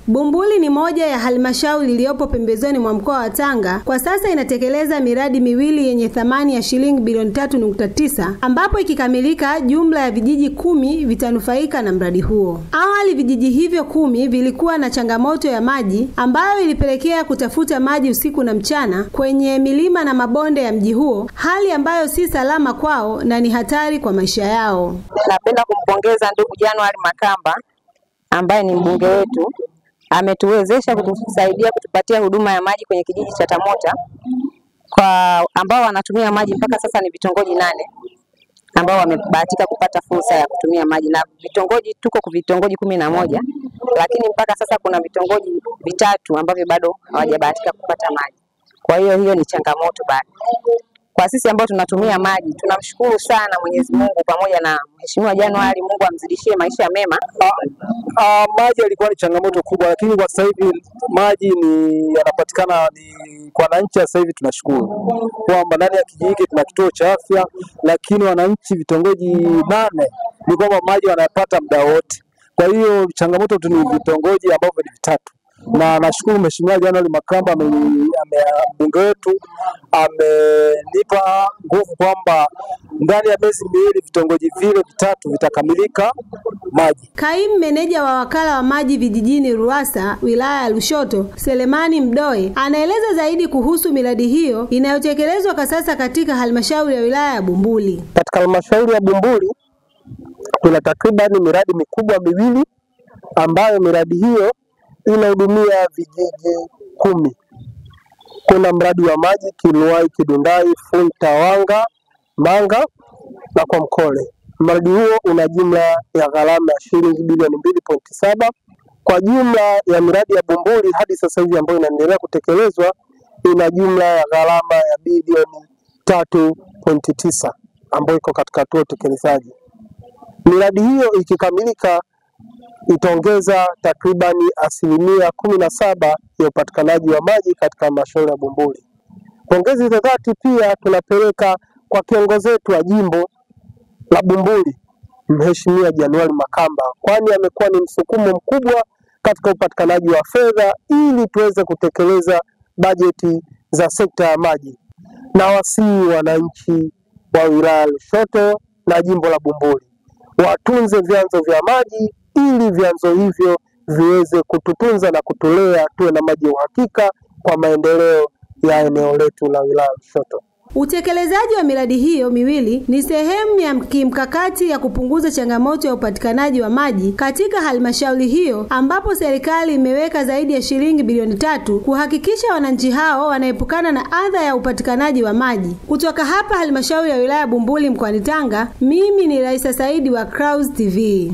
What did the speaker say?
Bumbuli ni moja ya halmashauri iliyopo pembezoni mwa mkoa wa Tanga. Kwa sasa inatekeleza miradi miwili yenye thamani ya shilingi bilioni 3.9 ambapo ikikamilika jumla ya vijiji 10 vitanufaika na mradi huo. Awali vijiji hivyo 10 vilikuwa na changamoto ya maji ambayo ilipelekea kutafuta maji usiku na mchana kwenye milima na mabonde ya mji huo, hali ambayo si salama kwao na ni hatari kwa maisha yao. Napenda kumpongeza ndugu Januari Makamba ambaye ni mbunge wetu. Ametuwezesha kutusaidia kutupatia huduma ya maji kwenye kijiji cha Tamota kwa ambao wanatumia maji mpaka sasa ni vitongoji 8 ambao wamebahatika kupata fursa ya kutumia maji, na vitongoji tuko kwa vitongoji 11, lakini mpaka sasa kuna vitongoji 3 ambavyo bado hawajabahatika kupata maji. Kwa hiyo ni changamoto bado. Kwa sisi ambao tunatumia maji, tunamshukuru sana Mwenyezi Mungu pamoja na Mheshimiwa Januari, Mungu amzidishie maisha mema. Maji yalikuwa ni changamoto kubwa, lakini kwa sasa hivi maji yanapatikana kwa wananchi. Sasa hivi tunashukuru kwamba ndani ya kijiji hiki tuna kituo cha afya, lakini wananchi vitongoji 8 ni kwamba maji wanayapata muda wote. Kwa hiyo changamoto tu ni vitongoji ambavyo ni 3. Na nashukuru Mheshimiwa Januari Makamba mbunge wetu amenipa nguvu kwamba ndani ya miezi miwili vitongoji vile 3 vitakamilika maji. Kaimu meneja wa wakala wa maji vijijini Ruwasa wilaya ya Lushoto, Selemani Mdoe, anaeleza zaidi kuhusu miradi hiyo inayotekelezwa kwa sasa katika halmashauri ya wilaya ya Bumbuli. Katika halmashauri ya Bumbuli kuna takriban miradi mikubwa miwili ambayo miradi hiyo inahudumia vijiji 10. Kuna mradi wa maji Kinuai, Kidundai, Funtawanga, Manga na kwa Mkole. Mradi huo una jumla ya gharama ya shilingi bilioni 2.7. Kwa jumla ya miradi ya Bumbuli hadi sasa hivi ambayo inaendelea kutekelezwa ina jumla ya gharama ya bilioni 3.9 ambayo iko katika hatua ya utekelezaji. Miradi hiyo ikikamilika itaongeza takribani 17% ya upatikanaji wa maji katika halmashauri ya Bumbuli. Pongezi za dhati pia tunapeleka kwa kiongozi wetu wa jimbo la Bumbuli, Mheshimiwa Januari Makamba, kwani amekuwa ni msukumo mkubwa katika upatikanaji wa fedha ili tuweze kutekeleza bajeti za sekta ya maji. Na wasii wananchi wa wilaya Lushoto na jimbo la Bumbuli watunze vyanzo vya maji ili vyanzo hivyo viweze kututunza na kutulea tuwe na maji ya uhakika kwa maendeleo ya eneo letu la wilaya Lushoto. Utekelezaji wa miradi hiyo miwili ni sehemu ya kimkakati ya kupunguza changamoto ya upatikanaji wa maji katika halmashauri hiyo, ambapo serikali imeweka zaidi ya shilingi bilioni 3 kuhakikisha wananchi hao wanaepukana na adha ya upatikanaji wa maji. Kutoka hapa halmashauri ya wilaya Bumbuli mkoani Tanga, mimi ni Raisa Saidi wa Clouds TV.